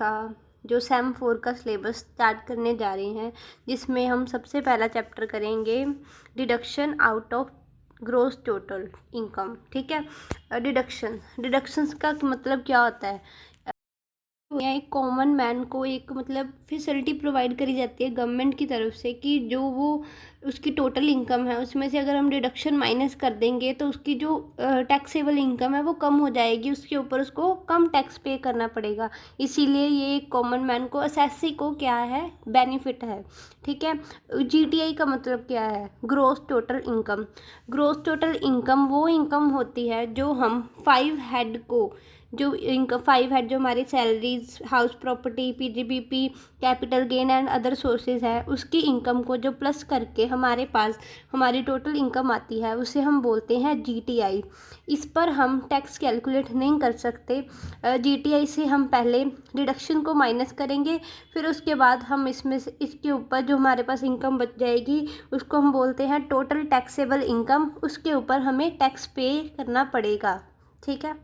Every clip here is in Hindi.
का जो सेम 4 का सिलेबस स्टार्ट करने जा रहे हैं, जिसमें हम सबसे पहला चैप्टर करेंगे deduction out of gross total income. ठीक है। डिडक्शंस का मतलब क्या होता है? एक कॉमन मैन को एक मतलब फैसिलिटी प्रोवाइड करी जाती है गवर्नमेंट की तरफ से कि जो वो उसकी टोटल इनकम है उसमें से अगर हम डिडक्शन माइनस कर देंगे तो उसकी जो टैक्सेबल इनकम है वो कम हो जाएगी, उसके ऊपर उसको कम टैक्स पे करना पड़ेगा। इसीलिए ये कॉमन मैन को एसएससी को क्या है, बेनिफिट है। ठीक है। जीटीआई का मतलब क्या है? Gross total income. Gross total income वो इनकम होती है जो हम 5 हेड को जो इनकम 5 हेड जो हमारी salaries, house property, PGBP, capital gain and other sources है, उसकी इनकम को जो प्लस करके हमारे पास हमारी टोटल इनकम आती है उसे हम बोलते हैं जीटीआई। इस पर हम टैक्स कैलकुलेट नहीं कर सकते। जीटीआई से हम पहले डिडक्शन को माइनस करेंगे, फिर उसके बाद हम इसमें से इसके ऊपर जो हमारे पास इनकम बच जाएगी उसको हम बोलते हैं टोटल टैक्सेबल इनकम। उसके ऊपर हमें टैक्स पे करना पड़ेगा। ठीक है।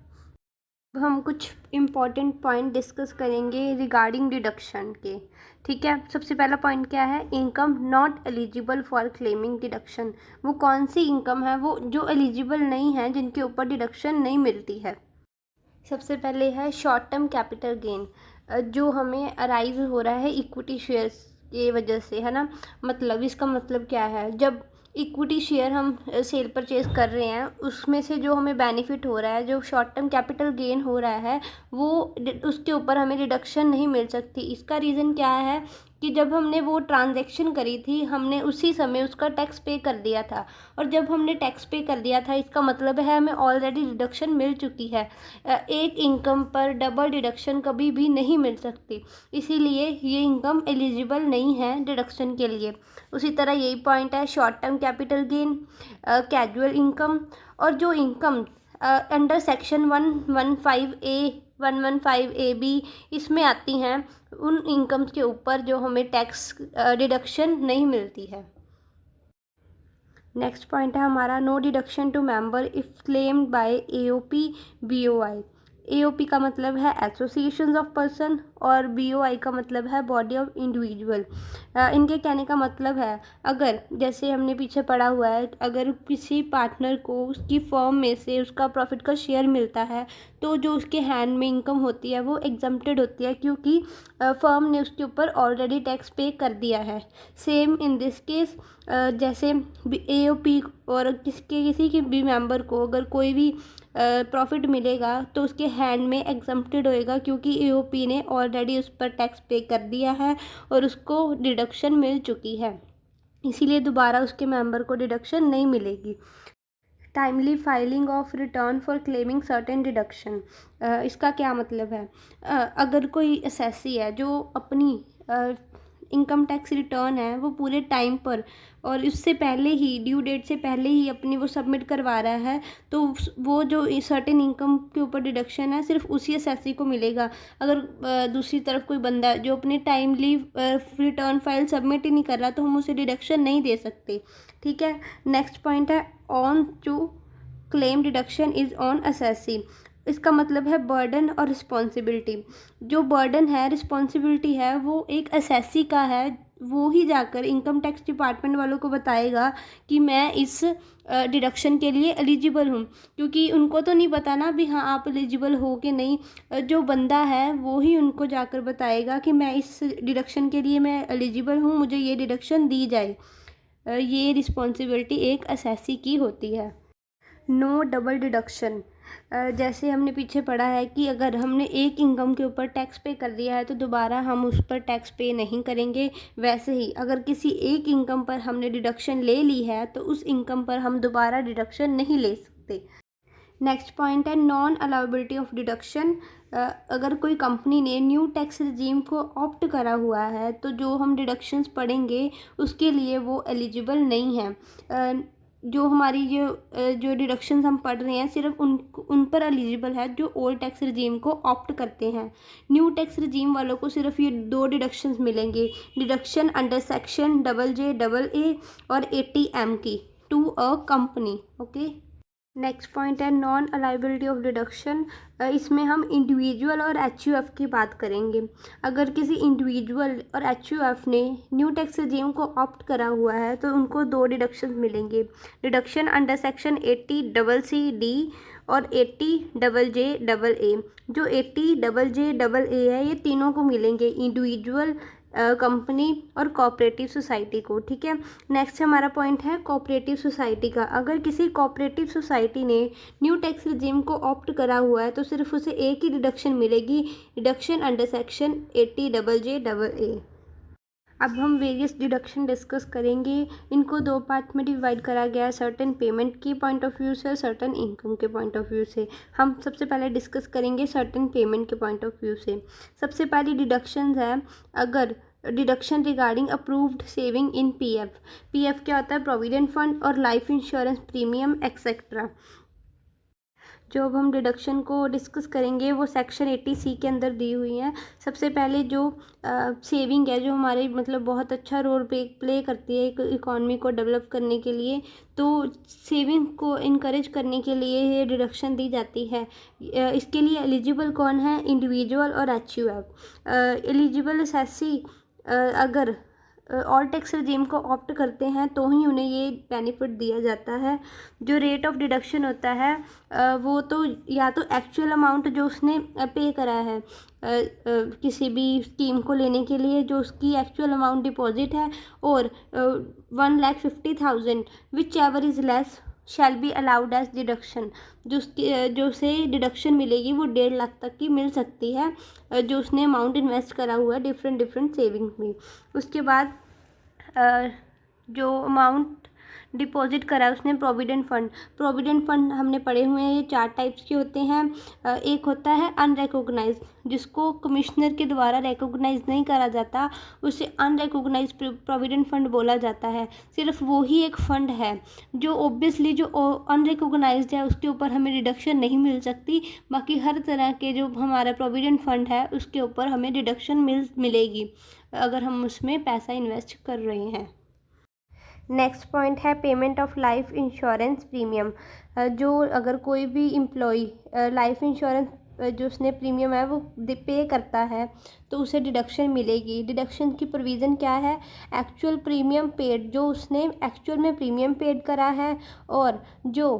अब हम कुछ इम्पॉर्टेंट पॉइंट डिस्कस करेंगे रिगार्डिंग डिडक्शन के। ठीक है। सबसे पहला पॉइंट क्या है? Income not eligible for claiming deduction. वो कौन सी इनकम है वो जो एलिजिबल नहीं है, जिनके ऊपर डिडक्शन नहीं मिलती है। सबसे पहले है शॉर्ट टर्म कैपिटल गेन, जो हमें अराइज हो रहा है इक्विटी शेयर्स की वजह से, है ना। मतलब इसका मतलब क्या है? जब इक्विटी शेयर हम सेल परचेज कर रहे हैं उसमें से जो हमें बेनिफिट हो रहा है, जो शॉर्ट टर्म कैपिटल गेन हो रहा है, वो उसके ऊपर हमें रिडक्शन नहीं मिल सकती। इसका रीज़न क्या है कि जब हमने वो ट्रांजैक्शन करी थी हमने उसी समय उसका टैक्स पे कर दिया था, और जब हमने टैक्स पे कर दिया था इसका मतलब है हमें ऑलरेडी डिडक्शन मिल चुकी है। एक इनकम पर डबल डिडक्शन कभी भी नहीं मिल सकती, इसीलिए ये इनकम एलिजिबल नहीं है डिडक्शन के लिए। उसी तरह यही पॉइंट है short term capital gain, casual income, और जो इनकम अंडर सेक्शन 115A इसमें आती हैं, उन इनकम्स के ऊपर जो हमें टैक्स डिडक्शन नहीं मिलती है। नेक्स्ट पॉइंट है हमारा no deduction to member if claimed by AOP BOI. AOP का मतलब है एसोसिएशंस ऑफ पर्सन और बीओआई का मतलब है बॉडी ऑफ इंडिविजुअल। इनके कहने का मतलब है अगर जैसे हमने पीछे पढ़ा हुआ है, अगर किसी पार्टनर को उसकी फर्म में से उसका प्रॉफिट का शेयर मिलता है तो जो उसके हैंड में इनकम होती है वो एग्जम्प्टेड होती है, क्योंकि फर्म ने उसके ऊपर ऑलरेडी टैक्स पे कर दिया है। सेम इन दिस केस, जैसे एओपी और किसी के भी मेंबर को अगर कोई भी प्रॉफिट मिलेगा तो उसके हैंड में एग्जम्प्टेड होएगा, क्योंकि एओपी ने ऑलरेडी उस पर टैक्स पे कर दिया है और उसको डिडक्शन मिल चुकी है, इसीलिए दोबारा उसके मेंबर को डिडक्शन नहीं मिलेगी। Timely filing of return for claiming certain deduction. इसका क्या मतलब है? अगर कोई एसएससी है जो अपनी इनकम टैक्स रिटर्न है वो पूरे टाइम पर और उससे पहले ही ड्यू डेट से पहले ही अपनी वो सबमिट करवा रहा है, तो वो जो सर्टेन इनकम के ऊपर डिडक्शन है सिर्फ उसी एसएससी को मिलेगा। अगर दूसरी तरफ कोई बंदा है जो अपनी टाइमली रिटर्न फाइल सबमिट ही नहीं कर रहा तो हम उसे डिडक्शन नहीं दे सकते। ठीक है। नेक्स्ट पॉइंट है onus to claim deduction is on assessee. इसका मतलब है बर्डन और रिस्पॉन्सिबिलिटी। जो बर्डन है, रिस्पॉन्सिबिलिटी है, वो एक एसएससी का है। वो ही जाकर इनकम टैक्स डिपार्टमेंट वालों को बताएगा कि मैं इस डिडक्शन के लिए एलिजिबल हूँ, क्योंकि उनको तो नहीं पता ना भी हाँ आप एलिजिबल हो कि नहीं। जो बंदा है वो ही उनको जाकर बताएगा कि मैं इस डिडक्शन के लिए मैं एलिजिबल हूँ, मुझे ये डिडक्शन दी जाए। ये रिस्पॉन्सिबिलिटी एक एसएससी की होती है। No double deduction. जैसे हमने पीछे पढ़ा है कि अगर हमने एक इनकम के ऊपर टैक्स पे कर दिया है तो दोबारा हम उस पर टैक्स पे नहीं करेंगे। वैसे ही अगर किसी एक इनकम पर हमने डिडक्शन ले ली है तो उस इनकम पर हम दोबारा डिडक्शन नहीं ले सकते। नेक्स्ट पॉइंट है नॉन अलाउबिलिटी ऑफ डिडक्शन। अगर कोई कंपनी ने न्यू टैक्स रिजीम को ऑप्ट करा हुआ है तो जो हम डिडक्शंस पढ़ेंगे उसके लिए वो एलिजिबल नहीं है। जो हमारी जो डिडक्शंस हम पढ़ रहे हैं सिर्फ उन पर एलिजिबल है जो ओल्ड टैक्स रिजीम को ऑप्ट करते हैं। न्यू टैक्स रिजीम वालों को सिर्फ ये 2 डिडक्शंस मिलेंगे, डिडक्शन अंडर सेक्शन JJAA और 80M की to a company. Okay. Next point है नॉन अलाइबिलिटी ऑफ डिडक्शन। इसमें हम इंडिविजुअल और एचयूएफ की बात करेंगे। अगर किसी इंडिविजुअल और एचयूएफ ने न्यू टैक्स रेजिम को ऑप्ट करा हुआ है तो उनको दो डिडक्शन मिलेंगे। डिडक्शन अंडर सेक्शन 80CC और 80JJA। जो 80JJA है ये तीनों को मिलेंगे, इंडिविजुअल, कंपनी और कोऑपरेटिव सोसाइटी को। ठीक है। नेक्स्ट हमारा पॉइंट है कोऑपरेटिव सोसाइटी का। अगर किसी कोऑपरेटिव सोसाइटी ने न्यू टैक्स रिजीम को ऑप्ट करा हुआ है तो सिर्फ उसे एक ही डिडक्शन मिलेगी, डिडक्शन अंडर सेक्शन 80JJA। अब हम वेरियस डिडक्शन डिस्कस करेंगे। इनको दो पार्ट में डिवाइड करा गया है, सर्टेन पेमेंट के पॉइंट ऑफ व्यू से और सर्टेन इनकम के पॉइंट ऑफ व्यू से। हम सबसे पहले डिस्कस करेंगे सर्टेन पेमेंट के पॉइंट ऑफ व्यू से। सबसे पहली डिडक्शन है अगर deduction regarding approved saving in PF. PF क्या होता है? प्रोविडेंट फंड और लाइफ इंश्योरेंस प्रीमियम एक्सेट्रा। जो अब हम डिडक्शन को डिस्कस करेंगे वो सेक्शन 80C के अंदर दी हुई हैं। सबसे पहले जो सेविंग है जो हमारे मतलब बहुत अच्छा रोल प्ले करती है एक इकॉनमी को डेवलप करने के लिए, तो सेविंग को इनकरेज करने के लिए ये डिडक्शन दी जाती है। इसके लिए एलिजिबल कौन है? इंडिविजुअल और एचयूएफ। एलिजिबल एसएससी अगर ऑल टैक्स रेजिम को ऑप्ट करते हैं तो ही उन्हें ये बेनिफिट दिया जाता है। जो रेट ऑफ डिडक्शन होता है वो तो या तो एक्चुअल अमाउंट जो उसने पे करा है किसी भी स्कीम को लेने के लिए, जो उसकी एक्चुअल अमाउंट डिपॉजिट है, और 1,50,000 whichever is less shall be allowed as deduction. जो उसे डिडक्शन मिलेगी वो 1.5 लाख तक की मिल सकती है, जो उसने अमाउंट इन्वेस्ट करा हुआ है डिफरेंट सेविंग्स में। उसके बाद जो अमाउंट डिपॉजिट करा है उसने प्रोविडेंट फंड हमने पढ़े हुए हैं, ये 4 टाइप्स के होते हैं। एक होता है अनरिकॉग्नाइज, जिसको कमिश्नर के द्वारा रिकॉग्नाइज नहीं करा जाता, उसे अनरिकॉग्नाइज प्रोविडेंट फंड बोला जाता है। सिर्फ वो ही एक फंड है जो ऑब्वियसली जो अनरिकॉग्नाइज्ड है उसके ऊपर हमें डिडक्शन नहीं मिल सकती। बाकी हर तरह के जो हमारा प्रोविडेंट फंड है उसके ऊपर हमें डिडक्शन मिलेगी अगर हम उसमें पैसा इन्वेस्ट कर रहे हैं। नेक्स्ट पॉइंट है payment of life insurance premium. जो अगर कोई भी एम्प्लॉई लाइफ इंश्योरेंस जो उसने प्रीमियम है वो पे करता है तो उसे डिडक्शन मिलेगी। डिडक्शन की प्रोविज़न क्या है? एक्चुअल प्रीमियम पेड, जो उसने एक्चुअल में प्रीमियम पेड करा है और जो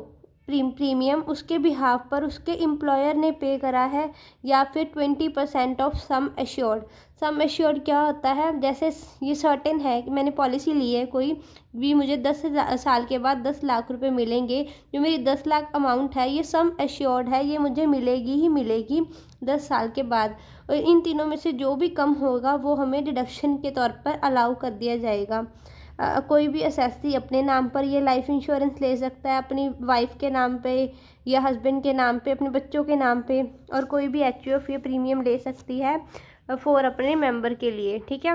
प्रीमियम उसके बिहाफ पर उसके एम्प्लॉयर ने पे करा है, या फिर 20% of sum assured. Sum assured क्या होता है? जैसे ये सर्टेन है कि मैंने पॉलिसी ली है कोई भी, मुझे 10 साल के बाद 10 लाख रुपए मिलेंगे। जो मेरी 10 लाख अमाउंट है ये सम एश्योर्ड है, ये मुझे मिलेगी ही मिलेगी 10 साल के बाद। और इन तीनों में से जो भी कम होगा वो हमें डिडक्शन के तौर पर अलाउ कर दिया जाएगा। कोई भी एसएससी अपने नाम पर ये लाइफ इंश्योरेंस ले सकता है, अपनी वाइफ के नाम पे या हस्बैंड के नाम पे, अपने बच्चों के नाम पे, और कोई भी एचयूएफ ये प्रीमियम ले सकती है फॉर अपने मेंबर के लिए। ठीक है।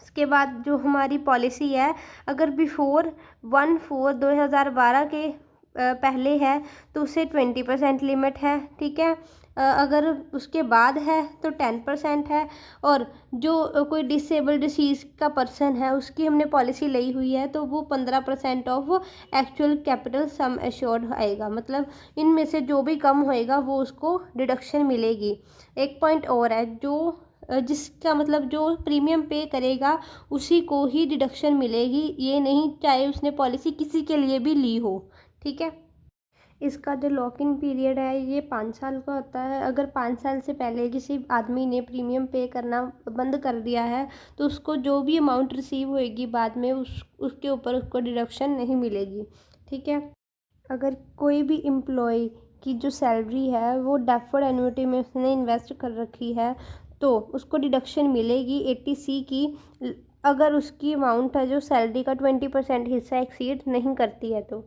उसके बाद जो हमारी पॉलिसी है, अगर बिफोर 1/4/2012 के पहले है तो उसे 20% लिमिट है। ठीक है। अगर उसके बाद है तो 10% है, और जो कोई डिसेबल डिसीज़ का पर्सन है उसकी हमने पॉलिसी ली हुई है तो वो 15% of actual capital sum assured आएगा। मतलब इनमें से जो भी कम होएगा वो उसको डिडक्शन मिलेगी। एक पॉइंट और है, जो जिसका मतलब जो प्रीमियम पे करेगा उसी को ही डिडक्शन मिलेगी, ये नहीं चाहे उसने पॉलिसी किसी के लिए भी ली हो। ठीक है। इसका जो लॉक इन पीरियड है ये 5 साल का होता है। अगर 5 साल से पहले किसी आदमी ने प्रीमियम पे करना बंद कर दिया है तो उसको जो भी अमाउंट रिसीव होएगी बाद में उसके ऊपर उसको डिडक्शन नहीं मिलेगी। ठीक है। अगर कोई भी एम्प्लॉय की जो सैलरी है वो डेफर्ड एन्युटी में उसने इन्वेस्ट कर रखी है तो उसको डिडक्शन मिलेगी 80C की, अगर उसकी अमाउंट है जो सैलरी का 20% हिस्सा एक्सीड नहीं करती है तो।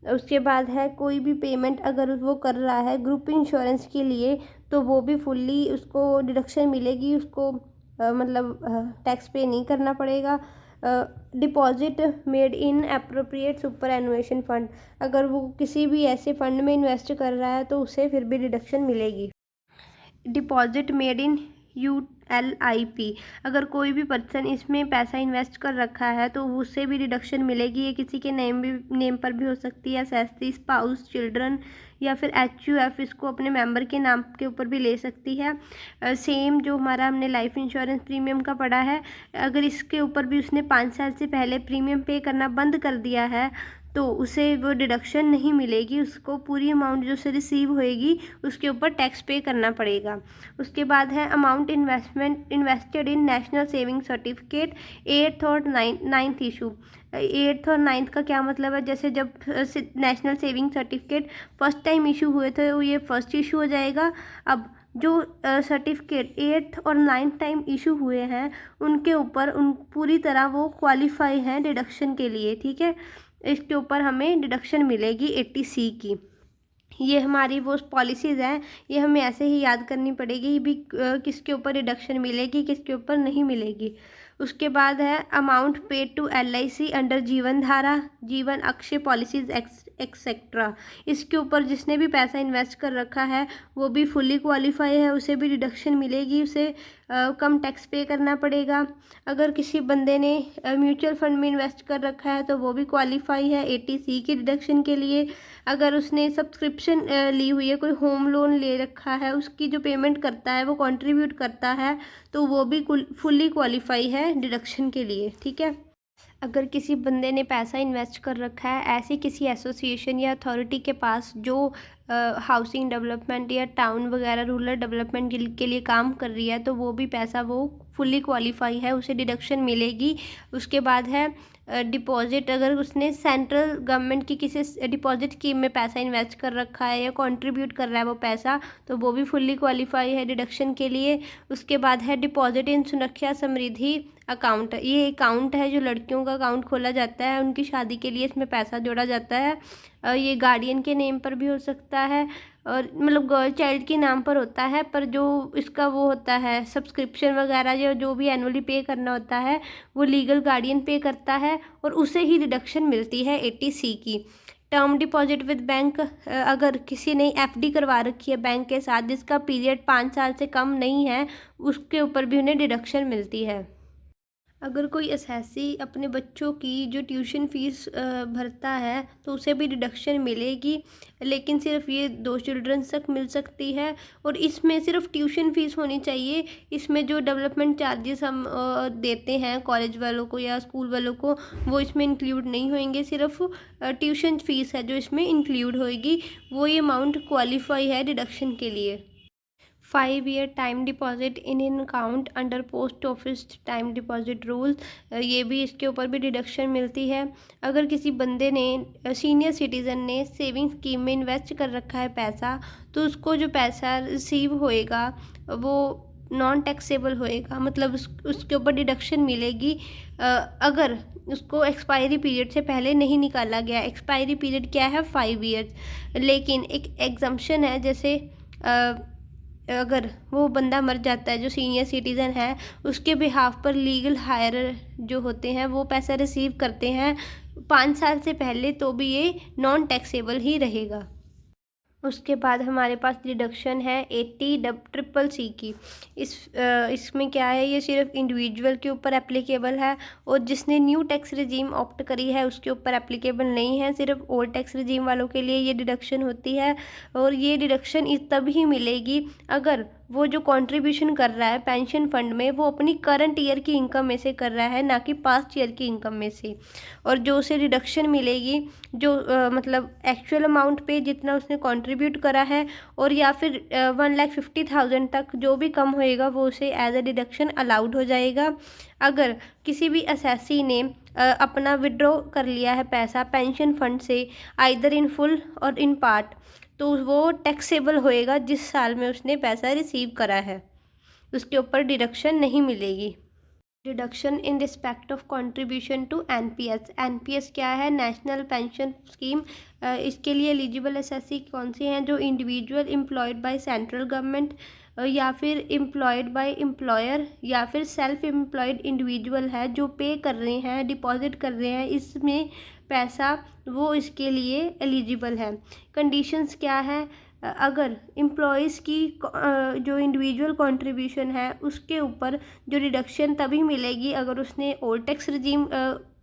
उसके बाद है कोई भी पेमेंट अगर वो कर रहा है ग्रुप इंश्योरेंस के लिए तो वो भी फुल्ली उसको डिडक्शन मिलेगी, उसको मतलब टैक्स पे नहीं करना पड़ेगा। Deposit made in appropriate superannuation fund, अगर वो किसी भी ऐसे फंड में इन्वेस्ट कर रहा है तो उसे फिर भी डिडक्शन मिलेगी। डिपॉजिट मेड इन ULIP। अगर कोई भी पर्सन इसमें पैसा इन्वेस्ट कर रखा है तो उससे भी डिडक्शन मिलेगी। ये किसी के नेम पर भी हो सकती है, एसएससी, स्पाउस, चिल्ड्रन, या फिर HUF इसको अपने मेंबर के नाम के ऊपर भी ले सकती है। सेम जो हमारा हमने लाइफ इंश्योरेंस प्रीमियम का पढ़ा है, अगर इसके ऊपर भी उसने 5 साल से पहले प्रीमियम पे करना बंद कर दिया है तो उसे वो डिडक्शन नहीं मिलेगी। उसको पूरी अमाउंट जो उसे रिसीव होएगी उसके ऊपर टैक्स पे करना पड़ेगा। उसके बाद है amount invested in national saving certificate 8th और 9th इशू। 8th और 9th का क्या मतलब है? जैसे जब national saving certificate first time issue हुए थे वो ये फर्स्ट इशू हो जाएगा। अब जो सर्टिफिकेट 8th और 9th टाइम इशू हुए हैं उनके ऊपर उन पूरी तरह वो क्वालिफाई हैं डिडक्शन के लिए, ठीक है। इसके ऊपर हमें डिडक्शन मिलेगी 80C की। ये हमारी वो पॉलिसीज़ हैं, ये हमें ऐसे ही याद करनी पड़ेगी भी किसके ऊपर डिडक्शन मिलेगी, किसके ऊपर नहीं मिलेगी। उसके बाद है amount paid to LIC under Jeevan Dhara, जीवन अक्षय पॉलिसीज एक्सेट्रा। इसके ऊपर जिसने भी पैसा इन्वेस्ट कर रखा है वो भी फुली क्वालिफाई है, उसे भी डिडक्शन मिलेगी, उसे कम टैक्स पे करना पड़ेगा। अगर किसी बंदे ने म्यूचुअल फंड में इन्वेस्ट कर रखा है तो वो भी क्वालिफाई है 80C की डिडक्शन के लिए। अगर उसने सब्सक्रिप्शन ली हुई है, कोई होम लोन ले रखा है, उसकी जो पेमेंट करता है वो कंट्रीब्यूट करता है तो वो भी फुल्ली क्वालिफाई है डिडक्शन के लिए, ठीक है। अगर किसी बंदे ने पैसा इन्वेस्ट कर रखा है ऐसी किसी एसोसिएशन या अथॉरिटी के पास जो हाउसिंग डेवलपमेंट या टाउन वगैरह रूरल डेवलपमेंट के लिए काम कर रही है तो वो भी पैसा वो फुल्ली क्वालिफाई है, उसे डिडक्शन मिलेगी। उसके बाद है डिपॉजिट। अगर उसने सेंट्रल गवर्नमेंट की किसी डिपॉजिट स्कीम में पैसा इन्वेस्ट कर रखा है या कंट्रीब्यूट कर रहा है वो पैसा तो वो भी फुल्ली क्वालिफाई है डिडक्शन के लिए। उसके बाद है डिपॉजिट इन सुरक्षा समृद्धि अकाउंट। ये अकाउंट है जो लड़कियों का अकाउंट खोला जाता है, उनकी शादी के लिए इसमें पैसा जोड़ा जाता है। ये गार्डियन के नेम पर भी हो सकता है और मतलब गर्ल चाइल्ड के नाम पर होता है, पर जो इसका वो होता है सब्सक्रिप्शन वगैरह या जो भी एनुअली पे करना होता है वो लीगल गार्डियन पे करता है और उसे ही डिडक्शन मिलती है 80C की। Term deposit with bank. अगर किसी ने FD करवा रखी है बैंक के साथ जिसका पीरियड 5 साल से कम नहीं है उसके ऊपर भी उन्हें डिडक्शन मिलती है। अगर कोई एसएससी अपने बच्चों की जो ट्यूशन फ़ीस भरता है तो उसे भी डिडक्शन मिलेगी, लेकिन सिर्फ ये 2 चिल्ड्रंस तक मिल सकती है और इसमें सिर्फ ट्यूशन फ़ीस होनी चाहिए। इसमें जो डेवलपमेंट चार्जेस हम देते हैं कॉलेज वालों को या स्कूल वालों को वो इसमें इंक्लूड नहीं होंगे, सिर्फ ट्यूशन फ़ीस है जो इसमें इंक्लूड होएगी। वो ये अमाउंट क्वालिफाई है डिडक्शन के लिए। 5 year time deposit in an account under post office time deposit rule. ये भी इसके ऊपर भी डिडक्शन मिलती है। अगर किसी बंदे ने सीनियर सिटीज़न ने सेविंग स्कीम में इन्वेस्ट कर रखा है पैसा तो उसको जो पैसा रिसीव होएगा वो नॉन टैक्सेबल होएगा, मतलब उसके ऊपर डिडक्शन मिलेगी अगर उसको एक्सपायरी पीरियड से पहले नहीं निकाला गया। एक्सपायरी पीरियड क्या है? 5 ईयर्स। लेकिन एक एग्जम्पशन है, जैसे अगर वो बंदा मर जाता है जो सीनियर सिटीज़न है उसके बिहाफ पर लीगल हायर जो होते हैं वो पैसा रिसीव करते हैं 5 साल से पहले तो भी ये नॉन टैक्सेबल ही रहेगा। उसके बाद हमारे पास डिडक्शन है 80CCC की। इसमें क्या है, ये सिर्फ इंडिविजुअल के ऊपर एप्लीकेबल है और जिसने न्यू टैक्स रिजीम ऑप्ट करी है उसके ऊपर एप्लीकेबल नहीं है, सिर्फ ओल्ड टैक्स रिजीम वालों के लिए ये डिडक्शन होती है। और ये डिडक्शन तभी मिलेगी अगर वो जो कंट्रीब्यूशन कर रहा है पेंशन फंड में वो अपनी करंट ईयर की इनकम में से कर रहा है, ना कि पास्ट ईयर की इनकम में से। और जो उसे डिडक्शन मिलेगी जो मतलब एक्चुअल अमाउंट पे जितना उसने कंट्रीब्यूट करा है और या फिर 1,50,000 तक जो भी कम होएगा वो उसे एज अ डिडक्शन अलाउड हो जाएगा। अगर किसी भी असेसी ने अपना विड्रॉ कर लिया है पैसा पेंशन फंड से आइदर इन फुल और इन पार्ट तो वो टैक्सेबल होएगा जिस साल में उसने पैसा रिसीव करा है, उसके ऊपर डिडक्शन नहीं मिलेगी। Deduction in respect of contribution to NPS। NPS क्या है? National pension scheme. इसके लिए एलिजिबल एसएससी कौन से हैं? जो individual employed by central government या फिर एम्प्लॉयड बाय एम्प्लॉयर या फिर सेल्फ एम्प्लॉयड इंडिविजुअल है जो पे कर रहे हैं डिपॉजिट कर रहे हैं इसमें पैसा, वो इसके लिए एलिजिबल है। कंडीशंस क्या है? अगर एम्प्लॉयज़ की जो इंडिविजुअल कंट्रीब्यूशन है उसके ऊपर जो डिडक्शन तभी मिलेगी अगर उसने ओल्ड टैक्स रिजीम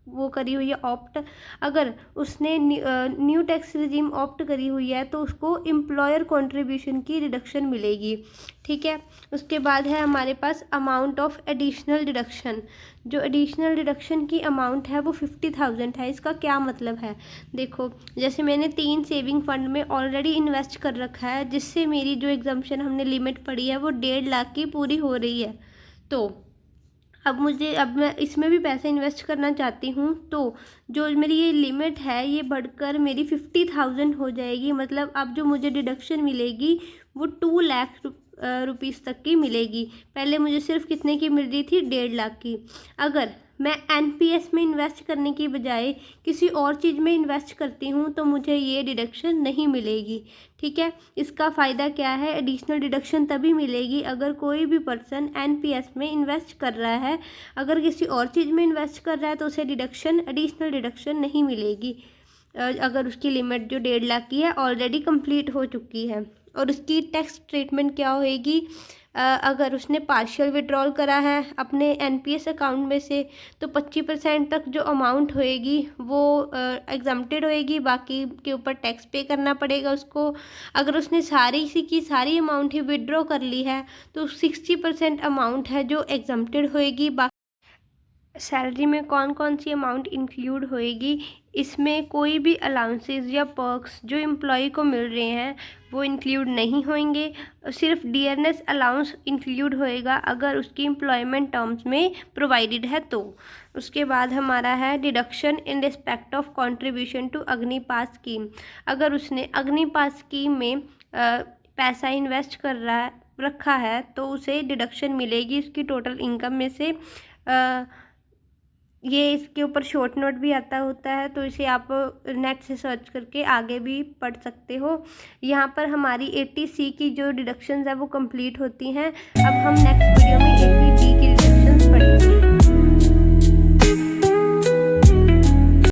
वो करी हुई है ऑप्ट। अगर उसने न्यू टैक्स रिजीम ऑप्ट करी हुई है तो उसको एम्प्लॉयर कंट्रीब्यूशन की डिडक्शन मिलेगी। ठीक है, उसके बाद है हमारे पास अमाउंट ऑफ एडिशनल डिडक्शन। जो एडिशनल डिडक्शन की अमाउंट है वो 50,000 है। इसका क्या मतलब है, देखो जैसे मैंने 3 सेविंग फंड में ऑलरेडी इन्वेस्ट कर रखा है, जिससे मेरी जो एग्जाम्पशन हमने लिमिट पड़ी है वो 1.5 लाख की पूरी हो रही है। तो अब मैं इसमें भी पैसे इन्वेस्ट करना चाहती हूँ, तो जो मेरी ये लिमिट है ये बढ़कर मेरी 50,000 हो जाएगी। मतलब अब जो मुझे डिडक्शन मिलेगी वो 2 लाख रुपीज़ तक की मिलेगी। पहले मुझे सिर्फ कितने की मिल रही थी, 1.5 लाख की। अगर मैं एनपीएस में इन्वेस्ट करने की बजाय किसी और चीज़ में इन्वेस्ट करती हूँ तो मुझे ये डिडक्शन नहीं मिलेगी। ठीक है, इसका फ़ायदा क्या है, एडिशनल डिडक्शन तभी मिलेगी अगर कोई भी पर्सन एनपीएस में इन्वेस्ट कर रहा है। अगर किसी और चीज़ में इन्वेस्ट कर रहा है तो उसे एडिशनल डिडक्शन नहीं मिलेगी अगर उसकी लिमिट जो 1.5 लाख की है ऑलरेडी कंप्लीट हो चुकी है। और उसकी टैक्स ट्रीटमेंट क्या होएगी, अगर उसने पार्शियल विड्रॉल करा है अपने एनपीएस अकाउंट में से तो 25% तक जो अमाउंट होएगी वो एग्जम्प्टेड होएगी, बाकी के ऊपर टैक्स पे करना पड़ेगा उसको। अगर उसने सारी अमाउंट ही विड्रॉ कर ली है तो 60% अमाउंट है जो एग्जम्प्टेड होएगी। सैलरी में कौन कौन सी अमाउंट इंक्लूड होएगी, इसमें कोई भी अलाउंसेस या पर्क्स जो एम्प्लॉय को मिल रहे हैं वो इंक्लूड नहीं होंगे। सिर्फ डियरनेस अलाउंस इंक्लूड होएगा अगर उसकी एम्प्लॉयमेंट टर्म्स में प्रोवाइडेड है तो। उसके बाद हमारा है deduction in respect of contribution to Agnipath scheme. अगर उसने अग्निपाथ स्कीम में पैसा इन्वेस्ट रखा है तो उसे डिडक्शन मिलेगी उसकी टोटल इनकम में से। ये इसके ऊपर शॉर्ट नोट भी आता होता है, तो इसे आप नेट से सर्च करके आगे भी पढ़ सकते हो। यहाँ पर हमारी 80C की जो डिडक्शंस है वो कंप्लीट होती हैं। अब हम नेक्स्ट वीडियो में 80D की डिडक्शंस पढ़ेंगे।